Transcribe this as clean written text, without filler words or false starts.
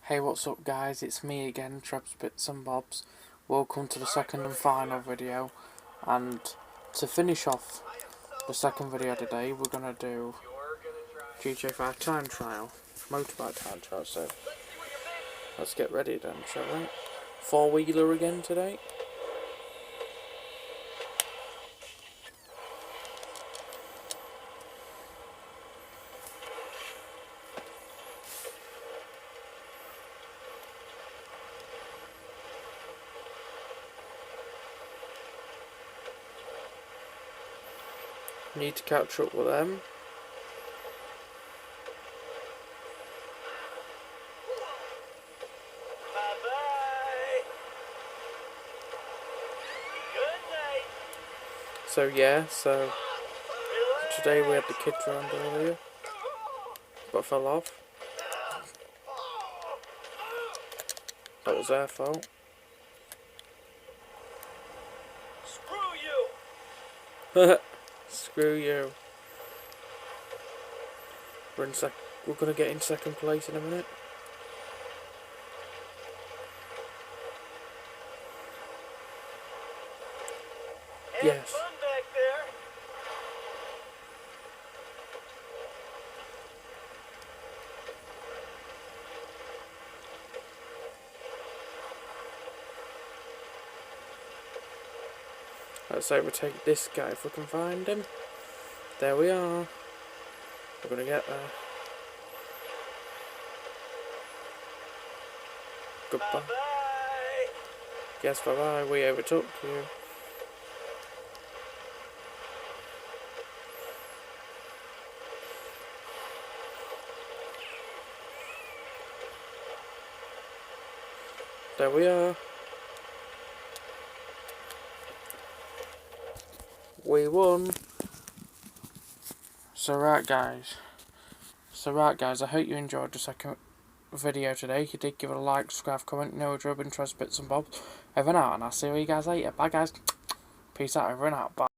Hey, what's up guys, it's me again, Trebs Bits and Bobs. Welcome to the second and final video, and to finish off the second video today we're going to do GTA5 time trial, motorbike time trial, so let's get ready then, shall we? Four-wheeler again today. Need to catch up with them. So today we had the kids round earlier, but fell off. That was their fault. Screw you! Screw you. We're gonna get in second place in a minute. Yes. Fun back there. Let's overtake this guy if we can find him. There we are. We're gonna get there. Goodbye. Bye-bye. Yes, bye bye. We overtook you. There we are. We won. So right guys, I hope you enjoyed the second video today. If you did, give it a like, subscribe, comment, no drub, interest, bits and bobs. Over and out, and I'll see you guys later. Bye guys. Peace out, over and out. Bye.